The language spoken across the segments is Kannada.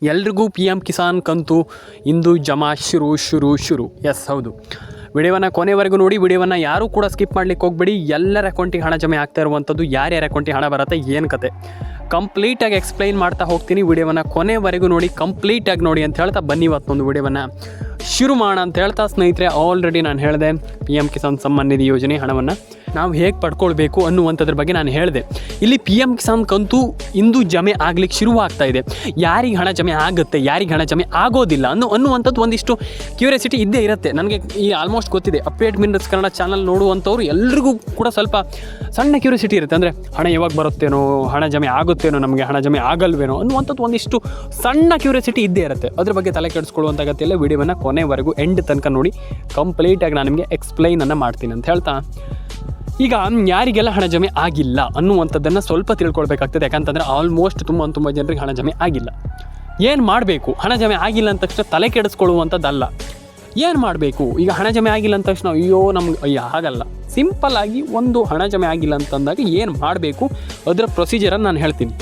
ಎಲ್ರಿಗೂ ಪಿ ಎಮ್ ಕಿಸಾನ್ ಕಂತು ಇಂದು ಜಮಾ ಶುರು. ಎಸ್ ಹೌದು, ವಿಡಿಯೋವನ್ನು ಕೊನೆವರೆಗೂ ನೋಡಿ. ವಿಡಿಯೋವನ್ನು ಯಾರೂ ಕೂಡ ಸ್ಕಿಪ್ ಮಾಡಲಿಕ್ಕೆ ಹೋಗಬೇಡಿ. ಎಲ್ಲರ ಅಕೌಂಟಿಗೆ ಹಣ ಜಮೆ ಆಗ್ತಾ ಇರುವಂಥದ್ದು, ಯಾರ್ಯಾರ ಅಕೌಂಟಿಗೆ ಹಣ ಬರುತ್ತೆ, ಏನು ಕತೆ ಕಂಪ್ಲೀಟಾಗಿ ಎಕ್ಸ್ಪ್ಲೈನ್ ಮಾಡ್ತಾ ಹೋಗ್ತೀನಿ. ವಿಡಿಯೋವನ್ನು ಕೊನೆವರೆಗೂ ನೋಡಿ, ಕಂಪ್ಲೀಟಾಗಿ ನೋಡಿ ಅಂತ ಹೇಳ್ತಾ ಬನ್ನಿ ಇವತ್ತೊಂದು ವಿಡಿಯೋವನ್ನು ಶುರು ಮಾಡೋಣ ಅಂತ ಹೇಳ್ತಾ ಸ್ನೇಹಿತರೆ, ಆಲ್ರೆಡಿ ನಾನು ಹೇಳಿದೆ ಪಿ ಎಮ್ ಕಿಸಾನ್ ಸಮ್ಮಾನ್ ನಿಧಿ ಯೋಜನೆ ಹಣವನ್ನು ನಾವು ಹೇಗೆ ಪಡ್ಕೊಳ್ಬೇಕು ಅನ್ನುವಂಥದ್ರ ಬಗ್ಗೆ ನಾನು ಹೇಳಿದೆ. ಇಲ್ಲಿ ಪಿ ಎಮ್ ಕಿಸಾನ್ ಕಂತು ಇಂದು ಜಮೆ ಆಗ್ಲಿಕ್ಕೆ ಶುರುವಾಗ್ತಾ ಇದೆ. ಯಾರಿಗೆ ಹಣ ಜಮೆ ಆಗುತ್ತೆ, ಯಾರಿಗೆ ಹಣ ಜಮೆ ಆಗೋದಿಲ್ಲ ಅನ್ನುವಂಥದ್ದು ಒಂದಿಷ್ಟು ಕ್ಯೂರಿಯಾಸಿಟಿ ಇದ್ದೇ ಇರುತ್ತೆ. ನನಗೆ ಈ ಆಲ್ಮೋಸ್ಟ್ ಗೊತ್ತಿದೆ, ಅಪ್ಡೇಟ್ ಮಿನಿಟ್ಸ್ ಕನ್ನಡ ಚಾನಲ್ ನೋಡುವಂಥವ್ರು ಎಲ್ರಿಗೂ ಕೂಡ ಸ್ವಲ್ಪ ಸಣ್ಣ ಕ್ಯೂರಿಯಾಸಿಟಿ ಇರುತ್ತೆ. ಅಂದರೆ ಹಣ ಯಾವಾಗ ಬರುತ್ತೇನೋ, ಹಣ ಜಮೆ ಆಗುತ್ತೇನೋ, ನಮಗೆ ಹಣ ಜಮೆ ಆಗಲ್ವೇನೋ ಅನ್ನುವಂಥದ್ದು ಒಂದಿಷ್ಟು ಸಣ್ಣ ಕ್ಯೂರಿಯಾಸಿಟಿ ಇದ್ದೇ ಇರುತ್ತೆ. ಅದ್ರ ಬಗ್ಗೆ ತಲೆ ಕೆಡಿಸ್ಕೊಳ್ಳುವಂಥ ಅಗತ್ಯ. ವಿಡಿಯೋವನ್ನು ಕೊನೆವರೆಗೂ ಎಂಡ್ ತನಕ ನೋಡಿ, ಕಂಪ್ಲೀಟಾಗಿ ನಾನು ನಿಮಗೆ ಎಕ್ಸ್ಪ್ಲೈನನ್ನು ಮಾಡ್ತೀನಿ ಅಂತ ಹೇಳ್ತಾ, ಈಗ ಯಾರಿಗೆಲ್ಲ ಹಣ ಜಮೆ ಆಗಿಲ್ಲ ಅನ್ನುವಂಥದ್ದನ್ನು ಸ್ವಲ್ಪ ತಿಳ್ಕೊಳ್ಬೇಕಾಗ್ತದೆ. ಯಾಕಂತಂದರೆ ಆಲ್ಮೋಸ್ಟ್ ತುಂಬ ಜನರಿಗೆ ಹಣ ಜಮೆ ಆಗಿಲ್ಲ. ಏನು ಮಾಡಬೇಕು? ಹಣ ಜಮೆ ಆಗಿಲ್ಲ ಅಂದ ತಕ್ಷಣ ತಲೆ ಕೆಡಿಸ್ಕೊಳ್ಳುವಂಥದ್ದಲ್ಲ. ಏನು ಮಾಡಬೇಕು? ಈಗ ಹಣ ಜಮೆ ಆಗಿಲ್ಲ ಅಂದ ತಕ್ಷಣ ನಮ್ಗೆ ಆಗಲ್ಲ. ಸಿಂಪಲ್ಲಾಗಿ ಒಂದು ಹಣ ಜಮೆ ಆಗಿಲ್ಲ ಅಂತಂದಾಗ ಏನು ಮಾಡಬೇಕು ಅದರ ಪ್ರೊಸೀಜರನ್ನು ನಾನು ಹೇಳ್ತೀನಿ.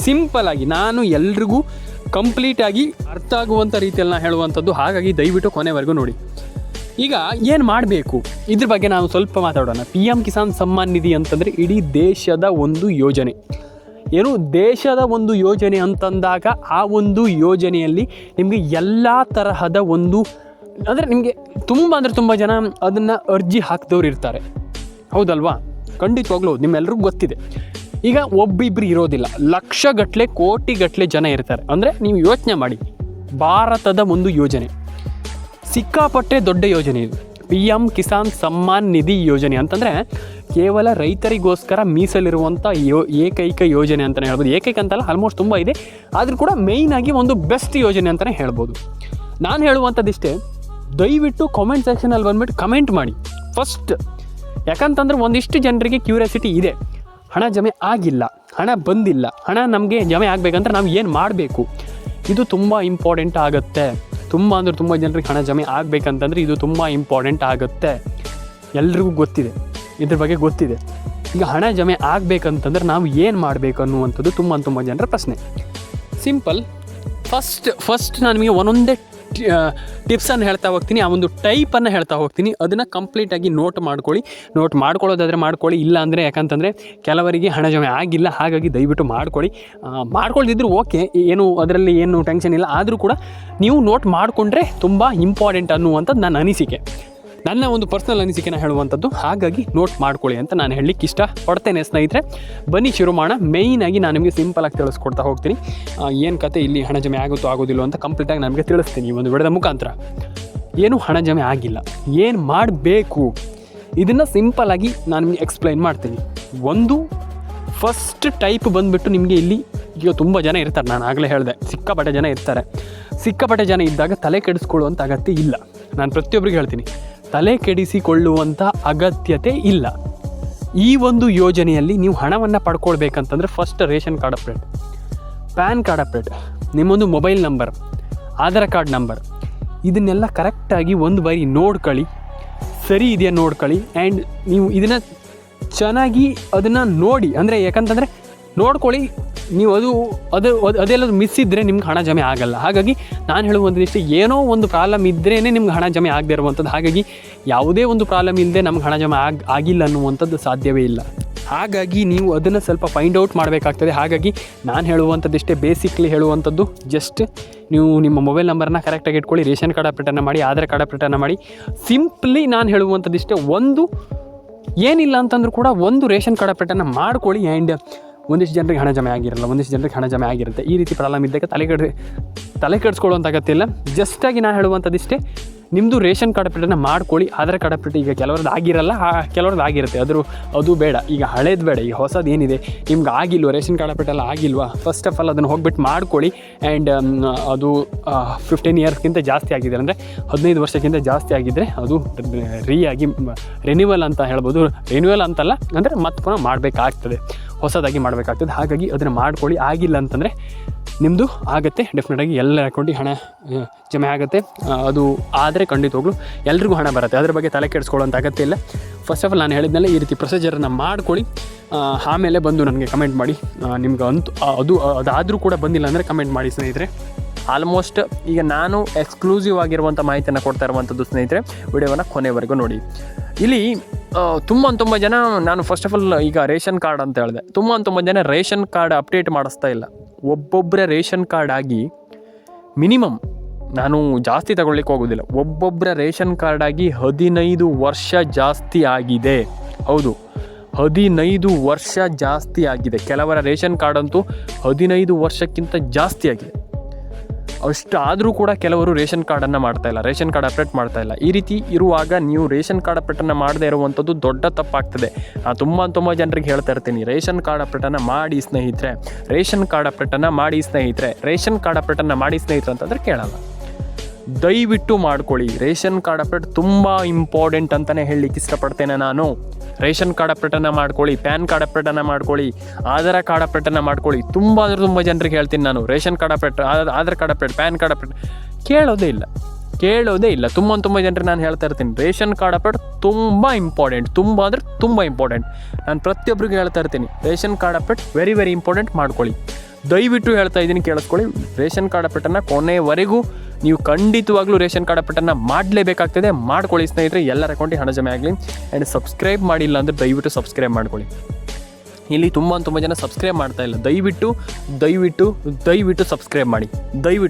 ಸಿಂಪಲ್ಲಾಗಿ ನಾನು ಎಲ್ರಿಗೂ ಕಂಪ್ಲೀಟಾಗಿ ಅರ್ಥ ಆಗುವಂಥ ರೀತಿಯಲ್ಲಿ ನಾನು ಹೇಳುವಂಥದ್ದು. ಹಾಗಾಗಿ ದಯವಿಟ್ಟು ಕೊನೆವರೆಗೂ ನೋಡಿ. ಈಗ ಏನು ಮಾಡಬೇಕು ಇದ್ರ ಬಗ್ಗೆ ನಾವು ಸ್ವಲ್ಪ ಮಾತಾಡೋಣ. ಪಿ ಎಮ್ ಕಿಸಾನ್ ಸಮ್ಮಾನ್ ನಿಧಿ ಅಂತಂದರೆ ಇಡೀ ದೇಶದ ಒಂದು ಯೋಜನೆ. ದೇಶದ ಒಂದು ಯೋಜನೆ ಅಂತಂದಾಗ ಆ ಒಂದು ಯೋಜನೆಯಲ್ಲಿ ನಿಮಗೆ ಎಲ್ಲ ತರಹದ ಒಂದು ಅಂದರೆ ನಿಮಗೆ ತುಂಬ ಜನ ಅದನ್ನು ಅರ್ಜಿ ಹಾಕಿದವ್ರು ಇರ್ತಾರೆ, ಹೌದಲ್ವಾ? ಖಂಡಿತವಾಗ್ಲೂ ನಿಮ್ಮೆಲ್ರಿಗೂ ಗೊತ್ತಿದೆ. ಈಗ ಒಬ್ಬಿಬ್ಬರು ಇರೋದಿಲ್ಲ, ಲಕ್ಷಗಟ್ಟಲೆ ಕೋಟಿಗಟ್ಟಲೆ ಜನ ಇರ್ತಾರೆ. ಅಂದರೆ ನೀವು ಯೋಚನೆ ಮಾಡಿ, ಭಾರತದ ಒಂದು ಯೋಜನೆ, ಸಿಕ್ಕಾಪಟ್ಟೆ ದೊಡ್ಡ ಯೋಜನೆ ಇದು. ಪಿ ಎಮ್ ಕಿಸಾನ್ ಸಮ್ಮಾನ್ ನಿಧಿ ಯೋಜನೆ ಅಂತಂದರೆ ಕೇವಲ ರೈತರಿಗೋಸ್ಕರ ಮೀಸಲಿರುವಂಥ ಏಕೈಕ ಯೋಜನೆ ಅಂತಲೇ ಹೇಳ್ಬೋದು. ಏಕೈಕ ಅಂತಲ್ಲ, ಆಲ್ಮೋಸ್ಟ್ ತುಂಬ ಇದೆ, ಆದರೂ ಕೂಡ ಮೇಯ್ನಾಗಿ ಒಂದು ಬೆಸ್ಟ್ ಯೋಜನೆ ಅಂತಲೇ ಹೇಳ್ಬೋದು. ನಾನು ಹೇಳುವಂಥದ್ದಿಷ್ಟೇ, ದಯವಿಟ್ಟು ಕಾಮೆಂಟ್ ಸೆಕ್ಷನಲ್ಲಿ ಬಂದುಬಿಟ್ಟು ಕಮೆಂಟ್ ಮಾಡಿ ಫಸ್ಟ್. ಯಾಕಂತಂದ್ರೆ ಒಂದಿಷ್ಟು ಜನರಿಗೆ ಕ್ಯೂರಿಯಾಸಿಟಿ ಇದೆ, ಹಣ ಜಮೆ ಆಗಿಲ್ಲ, ಹಣ ಬಂದಿಲ್ಲ, ಹಣ ನಮಗೆ ಜಮೆ ಆಗಬೇಕಂದ್ರೆ ನಾವು ಏನು ಮಾಡಬೇಕು? ಇದು ತುಂಬ ಇಂಪಾರ್ಟೆಂಟ್ ಆಗುತ್ತೆ. ತುಂಬ ಜನರಿಗೆ ಹಣ ಜಮೆ ಆಗಬೇಕಂತಂದರೆ ಇದು ತುಂಬ ಇಂಪಾರ್ಟೆಂಟ್ ಆಗುತ್ತೆ. ಎಲ್ರಿಗೂ ಗೊತ್ತಿದೆ, ಇದ್ರ ಬಗ್ಗೆ ಗೊತ್ತಿದೆ. ಈಗ ಹಣ ಜಮೆ ಆಗಬೇಕಂತಂದ್ರೆ ನಾವು ಏನು ಮಾಡಬೇಕು ಅನ್ನುವಂಥದ್ದು ತುಂಬ ಜನರ ಪ್ರಶ್ನೆ. ಸಿಂಪಲ್, ಫಸ್ಟ್ ನಾನು ನಿಮಗೆ ಒಂದೊಂದೇ ಟಿಪ್ಸನ್ನು ಹೇಳ್ತಾ ಹೋಗ್ತೀನಿ, ಆ ಒಂದು ಟೈಪನ್ನು ಹೇಳ್ತಾ ಹೋಗ್ತೀನಿ. ಅದನ್ನು ಕಂಪ್ಲೀಟಾಗಿ ನೋಟ್ ಮಾಡ್ಕೊಳ್ಳೋದಾದರೆ ಮಾಡ್ಕೊಳ್ಳಿ. ಇಲ್ಲ ಅಂದರೆ, ಯಾಕಂತಂದರೆ ಕೆಲವರಿಗೆ ಹಣ ಜಮೆ ಆಗಿಲ್ಲ, ಹಾಗಾಗಿ ದಯವಿಟ್ಟು ಮಾಡ್ಕೊಳ್ದಿದ್ರು ಓಕೆ, ಅದರಲ್ಲಿ ಏನು ಟೆನ್ಷನ್ ಇಲ್ಲ. ಆದರೂ ಕೂಡ ನೀವು ನೋಟ್ ಮಾಡಿಕೊಂಡ್ರೆ ತುಂಬ ಇಂಪಾರ್ಟೆಂಟ್ ಅನ್ನುವಂಥದ್ದು ನನ್ನ ಅನಿಸಿಕೆ, ನನ್ನ ಒಂದು ಪರ್ಸ್ನಲ್ ಅನಿಸಿಕೆನ ಹೇಳುವಂಥದ್ದು. ಹಾಗಾಗಿ ನೋಟ್ ಮಾಡ್ಕೊಳ್ಳಿ ಅಂತ ನಾನು ಹೇಳಲಿಕ್ಕೆ ಇಷ್ಟಪಡ್ತೇನೆ ಸ್ನೇಹಿತರೆ. ಬನ್ನಿ ಶುರು ಮಾಡೋಣ. ಮೇಯ್ನಾಗಿ ನಾನು ನಿಮಗೆ ಸಿಂಪಲಾಗಿ ತಿಳಿಸ್ಕೊಡ್ತಾ ಹೋಗ್ತೀನಿ. ಏನು ಕತೆ, ಇಲ್ಲಿ ಹಣ ಜಮೆ ಆಗುತ್ತೋ ಆಗೋದಿಲ್ಲ ಅಂತ ಕಂಪ್ಲೀಟಾಗಿ ನಮಗೆ ತಿಳಿಸ್ತೀನಿ ಈ ಒಂದು ವಿಡಿಯೋದ ಮುಖಾಂತರ. ಏನು ಹಣ ಜಮೆ ಆಗಿಲ್ಲ, ಏನು ಮಾಡಬೇಕು, ಇದನ್ನು ಸಿಂಪಲಾಗಿ ನಾನು ನಿಮಗೆ ಎಕ್ಸ್ಪ್ಲೈನ್ ಮಾಡ್ತೀನಿ. ಒಂದು ಫಸ್ಟ್ ಟೈಪ್ ಬಂದುಬಿಟ್ಟು ನಿಮಗೆ ಇಲ್ಲಿ ಈಗ ತುಂಬ ಜನ ಇರ್ತಾರೆ, ನಾನು ಆಗಲೇ ಹೇಳಿದೆ ಸಿಕ್ಕಾಪಟ್ಟೆ ಜನ ಇರ್ತಾರೆ. ಸಿಕ್ಕಾಪಟ್ಟೆ ಜನ ಇದ್ದಾಗ ತಲೆ ಕೆಡಿಸ್ಕೊಳ್ಳುವಂಥ ಅಗತ್ಯ ಇಲ್ಲ. ನಾನು ಪ್ರತಿಯೊಬ್ಬರಿಗೆ ಹೇಳ್ತೀನಿ, ತಲೆ ಕೆಡಿಸಿಕೊಳ್ಳುವಂಥ ಅಗತ್ಯತೆ ಇಲ್ಲ. ಈ ಒಂದು ಯೋಜನೆಯಲ್ಲಿ ನೀವು ಹಣವನ್ನು ಪಡ್ಕೊಳ್ಬೇಕಂತಂದರೆ first ration card update, PAN card update, ನಿಮ್ಮೊಂದು mobile number, Aadhaar card number, ಇದನ್ನೆಲ್ಲ ಕರೆಕ್ಟಾಗಿ ಒಂದು ಬಾರಿ ನೋಡ್ಕೊಳ್ಳಿ, ಸರಿ ಇದೆಯಾ ನೋಡ್ಕೊಳ್ಳಿ. ಆ್ಯಂಡ್ ನೀವು ಇದನ್ನು ಚೆನ್ನಾಗಿ ಅದನ್ನು ನೋಡಿ, ಅಂದರೆ ಯಾಕಂತಂದರೆ ನೋಡ್ಕೊಳ್ಳಿ. ನೀವು ಅದೆಲ್ಲದು ಮಿಸ್ ಇದ್ದರೆ ನಿಮ್ಗೆ ಹಣ ಜಮೆ ಆಗಲ್ಲ. ಹಾಗಾಗಿ ನಾನು ಹೇಳುವಂಥದ್ದು ಏನೋ ಒಂದು ಪ್ರಾಬ್ಲಮ್ ಇದ್ರೇ ನಿಮ್ಗೆ ಹಣ ಜಮೆ ಆಗದೆ ಇರುವಂಥದ್ದು. ಹಾಗಾಗಿ ಯಾವುದೇ ಒಂದು ಪ್ರಾಬ್ಲಮ್ ಇಲ್ಲದೆ ನಮ್ಗೆ ಹಣ ಜಮೆ ಆಗಿಲ್ಲ ಅನ್ನುವಂಥದ್ದು ಸಾಧ್ಯವೇ ಇಲ್ಲ. ಹಾಗಾಗಿ ನೀವು ಅದನ್ನು ಸ್ವಲ್ಪ ಫೈಂಡ್ ಔಟ್ ಮಾಡಬೇಕಾಗ್ತದೆ. ಹಾಗಾಗಿ ನಾನು ಹೇಳುವಂಥದ್ದಿಷ್ಟೇ, ಬೇಸಿಕ್ಲಿ ಹೇಳುವಂಥದ್ದು ಜಸ್ಟ್ ನೀವು ನಿಮ್ಮ ಮೊಬೈಲ್ ನಂಬರ್ನ ಕರೆಕ್ಟಾಗಿ ಇಟ್ಕೊಳ್ಳಿ, ರೇಷನ್ ಕಾರ್ಡ್ ಅಪ್ಡೇಟನ್ನು ಮಾಡಿ, ಆಧಾರ್ ಕಾರ್ಡ್ ಅಪ್ಡೇಟನ್ನು ಮಾಡಿ. ಸಿಂಪ್ಲಿ ನಾನು ಹೇಳುವಂಥದ್ದಿಷ್ಟೇ, ಒಂದು ಏನಿಲ್ಲ ಅಂತಂದ್ರೂ ಕೂಡ ಒಂದು ರೇಷನ್ ಕಾರ್ಡ್ ಅಪ್ಡೇಟನ್ನು ಮಾಡ್ಕೊಳ್ಳಿ. ಆ್ಯಂಡ್ ಒಂದಿಷ್ಟು ಜನರಿಗೆ ಹಣ ಜಮೆ ಆಗಿರಲ್ಲ, ಒಂದಿಷ್ಟು ಜನರಿಗೆ ಹಣ ಜಮೆ ಆಗಿರುತ್ತೆ. ಈ ರೀತಿ ಪ್ರಾಬ್ಲಮ್ ಇದ್ದಾಗ ತಲೆ ಕೆಡಿಸ್ಕೊಳ್ಳುವಂಥ ಅಗತ್ಯ ಇಲ್ಲ. ಜಸ್ಟಾಗಿ ನಾನು ಹೇಳುವಂಥದ್ದಿಷ್ಟೇ, ನಿಮ್ಮದು ರೇಷನ್ ಕಾರ್ಡ್ ಅಪ್ಡೇಟನ್ನು ಮಾಡ್ಕೊಳ್ಳಿ. ಆಧಾರ್ ಕಾರ್ಡ್ ಅಪ್ಡೇಟ್ ಈಗ ಕೆಲವ್ರದ್ದು ಆಗಿರಲ್ಲ, ಕೆಲವ್ರದ್ದು ಆಗಿರುತ್ತೆ, ಅದು ಬೇಡ. ಈಗ ಹಳೇದು ಬೇಡ, ಈಗ ಹೊಸದು ಏನಿದೆ ನಿಮ್ಗೆ ಆಗಿಲ್ವ, ರೇಷನ್ ಕಾರ್ಡ್ ಅಪ್ಡೇಟ್ ಎಲ್ಲ ಆಗಿಲ್ವಾ, ಫಸ್ಟ್ ಆಫ್ ಆಲ್ ಅದನ್ನು ಹೋಗ್ಬಿಟ್ಟು ಮಾಡ್ಕೊಳ್ಳಿ. ಆ್ಯಂಡ್ ಅದು 15 ಇಯರ್ಸ್ಗಿಂತ ಜಾಸ್ತಿ ಆಗಿದೆ, ಅಂದರೆ 15 ವರ್ಷಕ್ಕಿಂತ ಜಾಸ್ತಿ ಆಗಿದ್ದರೆ ಅದು ರಿನ್ಯೂವಲ್ ಅಂತ ಹೇಳ್ಬೋದು. ರಿನ್ಯೂವಲ್ ಅಂತಲ್ಲ, ಅಂದರೆ ಮತ್ತೆ ಪುನಃ ಮಾಡಬೇಕಾಗ್ತದೆ, ಹೊಸದಾಗಿ ಮಾಡಬೇಕಾಗ್ತದೆ. ಹಾಗಾಗಿ ಅದನ್ನು ಮಾಡ್ಕೊಳ್ಳಿ. ಆಗಿಲ್ಲ ಅಂತಂದರೆ ನಿಮ್ಮದು ಆಗುತ್ತೆ, ಡೆಫಿನೆಟಾಗಿ ಎಲ್ಲರ ಅಕೌಂಟಿಗೆ ಹಣ ಜಮೆ ಆಗುತ್ತೆ. ಅದು ಆದರೆ ಖಂಡಿತವಾಗ್ಲೂ ಎಲ್ರಿಗೂ ಹಣ ಬರುತ್ತೆ, ಅದ್ರ ಬಗ್ಗೆ ತಲೆ ಕೆಡಿಸ್ಕೊಳ್ಳೋಂಥ ಅಗತ್ಯ ಇಲ್ಲ. ಫಸ್ಟ್ ಆಫ್ ಆಲ್ ನಾನು ಹೇಳಿದ್ನಲ್ಲ, ಈ ರೀತಿ ಪ್ರೊಸೀಜರನ್ನು ಮಾಡ್ಕೊಳ್ಳಿ. ಆಮೇಲೆ ಬಂದು ನನಗೆ ಕಮೆಂಟ್ ಮಾಡಿ. ನಿಮ್ಗೆ ಅದಾದರೂ ಕೂಡ ಬಂದಿಲ್ಲ ಅಂದರೆ ಕಮೆಂಟ್ ಮಾಡಿ ಸ್ನೇಹಿತರೆ. ಆಲ್ಮೋಸ್ಟ್ ಈಗ ನಾನು ಎಕ್ಸ್ಕ್ಲೂಸಿವ್ ಆಗಿರುವಂಥ ಮಾಹಿತಿಯನ್ನು ಕೊಡ್ತಾ ಇರುವಂಥದ್ದು ಸ್ನೇಹಿತರೆ. ವಿಡಿಯೋವನ್ನು ಕೊನೆವರೆಗೂ ನೋಡಿ. ಇಲ್ಲಿ ತುಂಬ ಜನ, ನಾನು ಫಸ್ಟ್ ಆಫ್ ಆಲ್ ಈಗ ರೇಷನ್ ಕಾರ್ಡ್ ಅಂತ ಹೇಳಿದೆ, ತುಂಬ ಜನ ರೇಷನ್ ಕಾರ್ಡ್ ಅಪ್ಡೇಟ್ ಮಾಡಿಸ್ತಾ ಇಲ್ಲ. ಒಬ್ಬೊಬ್ಬರೇ ರೇಷನ್ ಕಾರ್ಡ್ ಆಗಿ ಮಿನಿಮಮ್, ನಾನು ಜಾಸ್ತಿ ತಗೊಳ್ಳಿಕ್ಕೆ ಹೋಗೋದಿಲ್ಲ, ಒಬ್ಬೊಬ್ಬರ ರೇಷನ್ ಕಾರ್ಡ್ ಆಗಿ 15 ವರ್ಷ ಜಾಸ್ತಿ ಆಗಿದೆ. ಹೌದು, 15 ವರ್ಷ ಜಾಸ್ತಿ ಆಗಿದೆ. ಕೆಲವರ ರೇಷನ್ ಕಾರ್ಡ್ ಅಂತೂ 15 ವರ್ಷಕ್ಕಿಂತ ಜಾಸ್ತಿ ಆಗಿದೆ. ಅಷ್ಟಾದರೂ ಕೂಡ ಕೆಲವರು ರೇಷನ್ ಕಾರ್ಡನ್ನು ಮಾಡ್ತಾಯಿಲ್ಲ, ರೇಷನ್ ಕಾರ್ಡ್ ಅಪ್ಡೇಟ್ ಮಾಡ್ತಾಯಿಲ್ಲ. ಈ ರೀತಿ ಇರುವಾಗ ನೀವು ರೇಷನ್ ಕಾರ್ಡ್ ಅಪ್ಡೇಟನ್ನು ಮಾಡದೇ ಇರುವಂಥದ್ದು ದೊಡ್ಡ ತಪ್ಪಾಗ್ತದೆ. ನಾನು ತುಂಬ ಜನರಿಗೆ ಹೇಳ್ತಾ ಇರ್ತೀನಿ, ರೇಷನ್ ಕಾರ್ಡ್ ಅಪ್ಡೇಟನ್ನು ಮಾಡಿ ಸ್ನೇಹಿತರೆ, ರೇಷನ್ ಕಾರ್ಡ್ ಅಪ್ಡೇಟನ್ನು ಮಾಡಿ ಸ್ನೇಹಿತರೆ, ರೇಷನ್ ಕಾರ್ಡ್ ಅಪ್ಡೇಟನ್ನು ಮಾಡಿ ಸ್ನೇಹಿತರೆ ಅಂತಂದರೆ ಕೇಳಲ್ಲ. ದಯವಿಟ್ಟು ಮಾಡ್ಕೊಳ್ಳಿ. ರೇಷನ್ ಕಾರ್ಡ್ ಅಪ್ಡೇಟ್ ತುಂಬ ಇಂಪಾರ್ಟೆಂಟ್ ಅಂತಲೇ ಹೇಳಲಿಕ್ಕೆ ಇಷ್ಟಪಡ್ತೇನೆ ನಾನು. ರೇಷನ್ ಕಾರ್ಡ್ ಅಪ್ಡೇಟನ್ನು ಮಾಡ್ಕೊಳ್ಳಿ, ಪ್ಯಾನ್ ಕಾರ್ಡ್ ಅಪ್ಡೇಟನ್ನು ಮಾಡ್ಕೊಳ್ಳಿ, ಆಧಾರ್ ಕಾರ್ಡ್ ಅಪ್ಡೇಟನ್ನು ಮಾಡ್ಕೊಳ್ಳಿ. ತುಂಬ ಜನರಿಗೆ ಹೇಳ್ತೀನಿ ನಾನು, ration card update, Aadhaar card update, PAN card update ಕೇಳೋದೇ ಇಲ್ಲ. ತುಂಬ ಜನರಿಗೆ ನಾನು ಹೇಳ್ತಾ ಇರ್ತೀನಿ, ರೇಷನ್ ಕಾರ್ಡ್ ಅಪ್ಡೇಟ್ ತುಂಬ ಇಂಪಾರ್ಟೆಂಟ್, ತುಂಬ ಇಂಪಾರ್ಟೆಂಟ್. ನಾನು ಪ್ರತಿಯೊಬ್ಬರಿಗೂ ಹೇಳ್ತಾ ಇರ್ತೀನಿ, ration card update very important ಮಾಡ್ಕೊಳ್ಳಿ. ದಯವಿಟ್ಟು ಹೇಳ್ತಾ ಇದ್ದೀನಿ, ಕೇಳಿಸ್ಕೊಳ್ಳಿ. ರೇಷನ್ ಕಾರ್ಡ್ ಅಪ್ಡೇಟನ್ನು ಕೊನೆವರೆಗೂ ನೀವು ಖಂಡಿತವಾಗ್ಲೂ ರೇಷನ್ ಕಾರ್ಡ್ ಅಪ್ಡೇಟನ್ನು ಮಾಡಲೇಬೇಕಾಗ್ತದೆ. ಮಾಡ್ಕೊಳ್ಳಿ ಸ್ನೇಹಿತರೆ, ಎಲ್ಲರ ಅಕೌಂಟಿಗೆ ಹಣ ಜಮೆ ಆಗಲಿ. ಆ್ಯಂಡ್ ಸಬ್ಸ್ಕ್ರೈಬ್ ಮಾಡಿಲ್ಲ ಅಂದರೆ ದಯವಿಟ್ಟು ಸಬ್ಸ್ಕ್ರೈಬ್ ಮಾಡ್ಕೊಳ್ಳಿ. ಇಲ್ಲಿ ತುಂಬ ಜನ ಸಬ್ಸ್ಕ್ರೈಬ್ ಮಾಡ್ತಾ ಇಲ್ಲ. ದಯವಿಟ್ಟು ಸಬ್ಸ್ಕ್ರೈಬ್ ಮಾಡಿ.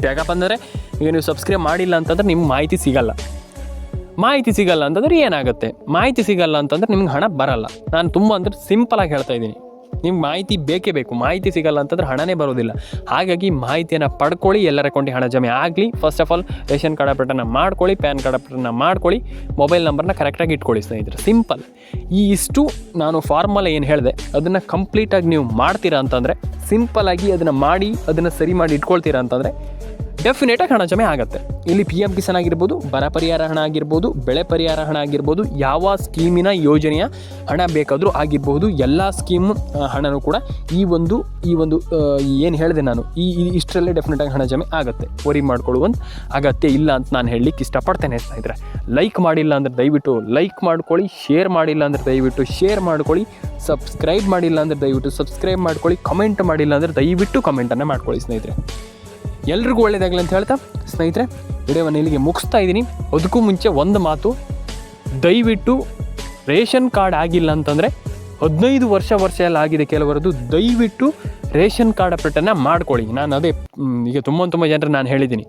ಯಾಕಪ್ಪ ಅಂದರೆ ಈಗ ನೀವು ಸಬ್ಸ್ಕ್ರೈಬ್ ಮಾಡಿಲ್ಲ ಅಂತಂದರೆ ನಿಮ್ಗೆ ಮಾಹಿತಿ ಸಿಗಲ್ಲ ಅಂತಂದರೆ ಏನಾಗುತ್ತೆ, ಮಾಹಿತಿ ಸಿಗಲ್ಲ ಅಂತಂದರೆ ನಿಮ್ಗೆ ಹಣ ಬರಲ್ಲ. ನಾನು ಸಿಂಪಲಾಗಿ ಹೇಳ್ತಾ ಇದ್ದೀನಿ, ನಿಮ್ಗೆ ಮಾಹಿತಿ ಬೇಕೇ ಬೇಕು. ಮಾಹಿತಿ ಸಿಗಲ್ಲ ಅಂತಂದ್ರೆ ಹಣನೇ ಬರೋದಿಲ್ಲ. ಹಾಗಾಗಿ ಮಾಹಿತಿಯನ್ನು ಪಡ್ಕೊಳ್ಳಿ, ಎಲ್ಲರ ಅಕೌಂಟಿಗೆ ಹಣ ಜಮೆ ಆಗಲಿ. First of all ration card ಅಪ್ಡೇಟನ್ನು ಮಾಡ್ಕೊಳ್ಳಿ, ಪ್ಯಾನ್ ಕಾರ್ಡ್ ಅಪ್ಡೇಟನ್ನು ಮಾಡ್ಕೊಳ್ಳಿ, ಮೊಬೈಲ್ ನಂಬರ್ನ ಕರೆಕ್ಟಾಗಿ ಇಟ್ಕೊಳ್ಳಿ ಸ್ನೇಹಿತರೆ. ಸಿಂಪಲ್. ಇಷ್ಟು ನಾನು ಫಾರ್ಮುಲಾ ಏನು ಹೇಳಿದೆ ಅದನ್ನು ಕಂಪ್ಲೀಟಾಗಿ ನೀವು ಮಾಡ್ತೀರಾ ಅಂತಂದರೆ, ಸಿಂಪಲಾಗಿ ಅದನ್ನು ಮಾಡಿ, ಅದನ್ನು ಸರಿ ಮಾಡಿ ಇಟ್ಕೊಳ್ತೀರಾ ಅಂತಂದರೆ ಡೆಫಿನೇಟಾಗಿ ಹಣ ಜಮೆ ಆಗುತ್ತೆ. ಇಲ್ಲಿ PM ಕಿಸಾನ್ ಆಗಿರ್ಬೋದು, ಬರ ಪರಿಹಾರ ಹಣ ಆಗಿರ್ಬೋದು, ಬೆಳೆ ಪರಿಹಾರ ಹಣ ಆಗಿರ್ಬೋದು, ಯಾವ ಸ್ಕೀಮಿನ ಯೋಜನೆಯ ಹಣ ಬೇಕಾದರೂ ಆಗಿರ್ಬೋದು, ಎಲ್ಲ ಸ್ಕೀಮ್ ಹಣನೂ ಕೂಡ ಈ ಒಂದು ಏನು ಹೇಳಿದೆ ನಾನು, ಇಷ್ಟರಲ್ಲೇ ಡೆಫಿನೆಟಾಗಿ ಹಣ ಜಮೆ ಆಗುತ್ತೆ. ವರಿ ಮಾಡ್ಕೊಳ್ಳುವಂಥ ಅಗತ್ಯ ಇಲ್ಲ ಅಂತ ನಾನು ಹೇಳಲಿಕ್ಕೆ ಇಷ್ಟಪಡ್ತೇನೆ ಸ್ನೇಹಿತರೆ. ಲೈಕ್ ಮಾಡಿಲ್ಲ ಅಂದರೆ ದಯವಿಟ್ಟು ಲೈಕ್ ಮಾಡ್ಕೊಳ್ಳಿ, ಶೇರ್ ಮಾಡಿಲ್ಲ ಅಂದರೆ ದಯವಿಟ್ಟು ಶೇರ್ ಮಾಡ್ಕೊಳ್ಳಿ, ಸಬ್ಸ್ಕ್ರೈಬ್ ಮಾಡಿಲ್ಲ ಅಂದರೆ ದಯವಿಟ್ಟು ಸಬ್ಸ್ಕ್ರೈಬ್ ಮಾಡ್ಕೊಳ್ಳಿ, ಕಮೆಂಟ್ ಮಾಡಿಲ್ಲ ಅಂದರೆ ದಯವಿಟ್ಟು ಕಮೆಂಟನ್ನು ಮಾಡ್ಕೊಳ್ಳಿ ಸ್ನೇಹಿತರೆ. ಎಲ್ರಿಗೂ ಒಳ್ಳೆಯದಾಗಲಿ ಅಂತ ಹೇಳ್ತಾ ಸ್ನೇಹಿತರೆ, ವಿಡಿಯೋವನ್ನು ಇಲ್ಲಿಗೆ ಮುಗಿಸ್ತಾ ಇದ್ದೀನಿ. ಅದಕ್ಕೂ ಮುಂಚೆ ಒಂದು ಮಾತು, ದಯವಿಟ್ಟು ರೇಷನ್ ಕಾರ್ಡ್ ಆಗಿಲ್ಲ ಅಂತಂದರೆ 15 ವರ್ಷ ಎಲ್ಲ ಆಗಿದೆ ಕೆಲವರದ್ದು, ದಯವಿಟ್ಟು ರೇಷನ್ ಕಾರ್ಡ್ ಅಪ್ಡೇಟನ್ನು ಮಾಡ್ಕೊಳ್ಳಿ. ನಾನು ಅದೇ ಈಗ ತುಂಬ ಜನರು ನಾನು ಹೇಳಿದ್ದೀನಿ,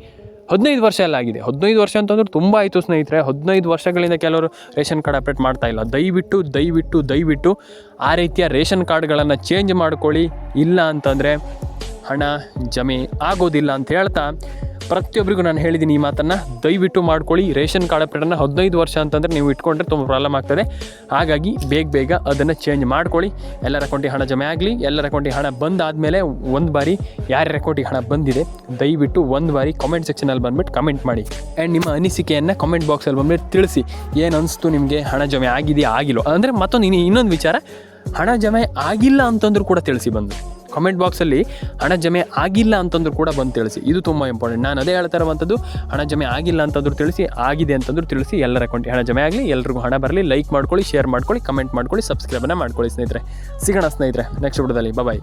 15 ವರ್ಷ ಎಲ್ಲ ಆಗಿದೆ. 15 ವರ್ಷ ಅಂತಂದ್ರೆ ತುಂಬ ಆಯಿತು ಸ್ನೇಹಿತರೆ. 15 ವರ್ಷಗಳಿಂದ ಕೆಲವರು ರೇಷನ್ ಕಾರ್ಡ್ ಅಪ್ಡೇಟ್ ಮಾಡ್ತಾ ಇಲ್ಲ. ದಯವಿಟ್ಟು ಆ ರೀತಿಯ ರೇಷನ್ ಕಾರ್ಡ್ಗಳನ್ನು ಚೇಂಜ್ ಮಾಡ್ಕೊಳ್ಳಿ. ಇಲ್ಲ ಅಂತಂದರೆ ಹಣ ಜಮೆ ಆಗೋದಿಲ್ಲ ಅಂತ ಹೇಳ್ತಾ ಪ್ರತಿಯೊಬ್ಬರಿಗೂ ನಾನು ಹೇಳಿದ್ದೀನಿ ಈ ಮಾತನ್ನು. ದಯವಿಟ್ಟು ಮಾಡ್ಕೊಳ್ಳಿ. ರೇಷನ್ ಕಾರ್ಡ್ ಅಪ್ಡೇಟನ್ನು 15 ವರ್ಷ ಅಂತಂದರೆ ನೀವು ಇಟ್ಕೊಂಡ್ರೆ ತುಂಬ ಪ್ರಾಬ್ಲಮ್ ಆಗ್ತದೆ. ಹಾಗಾಗಿ ಬೇಗ ಅದನ್ನು ಚೇಂಜ್ ಮಾಡ್ಕೊಳ್ಳಿ. ಎಲ್ಲರ ಅಕೌಂಟಿಗೆ ಹಣ ಜಮೆ ಆಗಲಿ. ಎಲ್ಲರ ಅಕೌಂಟಿಗೆ ಹಣ ಬಂದಾದಮೇಲೆ ಒಂದು ಬಾರಿ ಯಾರ್ಯಾರ ಅಕೌಂಟಿಗೆ ಹಣ ಬಂದಿದೆ ದಯವಿಟ್ಟು ಒಂದು ಬಾರಿ ಕಾಮೆಂಟ್ ಸೆಕ್ಷನಲ್ಲಿ ಬಂದುಬಿಟ್ಟು ಕಮೆಂಟ್ ಮಾಡಿ. ಆ್ಯಂಡ್ ನಿಮ್ಮ ಅನಿಸಿಕೆಯನ್ನು ಕಮೆಂಟ್ ಬಾಕ್ಸಲ್ಲಿ ಬಂದುಬಿಟ್ಟು ತಿಳಿಸಿ. ಏನು ಅನಿಸ್ತು ನಿಮಗೆ, ಹಣ ಜಮೆ ಆಗಿದೆಯಾ ಆಗಿಲ್ಲೋ ಅಂದರೆ. ಮತ್ತೊಂದು ಇನ್ನೊಂದು ವಿಚಾರ, ಹಣ ಜಮೆ ಆಗಿಲ್ಲ ಅಂತಂದ್ರೂ ಕೂಡ ತಿಳಿಸಿ ಬಂದು ಕಾಮೆಂಟ್ ಬಾಕ್ಸಲ್ಲಿ. ಹಣ ಜಮೆ ಆಗಿಲ್ಲ ಅಂತಂದ್ರೂ ಕೂಡ ಬಂದು ತಿಳಿಸಿ. ಇದು ತುಂಬ ಇಂಪಾರ್ಟೆಂಟ್. ನಾನು ಅದೇ ಹೇಳ್ತಾ ಇರುವಂಥದ್ದು, ಹಣ ಜಮೆ ಆಗಿಲ್ಲ ಅಂತಂದ್ರೂ ತಿಳಿಸಿ, ಆಗಿದೆ ಅಂತಂದ್ರೂ ತಿಳಿಸಿ. ಎಲ್ಲರ ಅಕೌಂಟಿಗೆ ಹಣ ಜಮೆ ಆಗಲಿ, ಎಲ್ರಿಗೂ ಹಣ ಬರಲಿ. ಲೈಕ್ ಮಾಡ್ಕೊಳ್ಳಿ, ಶೇರ್ ಮಾಡ್ಕೊಳ್ಳಿ, ಕಮೆಂಟ್ ಮಾಡ್ಕೊಳ್ಳಿ, ಸಬ್ಸ್ಕ್ರೈಬನ್ನು ಮಾಡ್ಕೊಳ್ಳಿ ಸ್ನೇಹಿತರೆ. ಸಿಗೋಣ ಸ್ನೇಹಿತರೆ ನೆಕ್ಸ್ಟ್ ವಿಡಿಯೋದಲ್ಲಿ. ಬಾಯ್.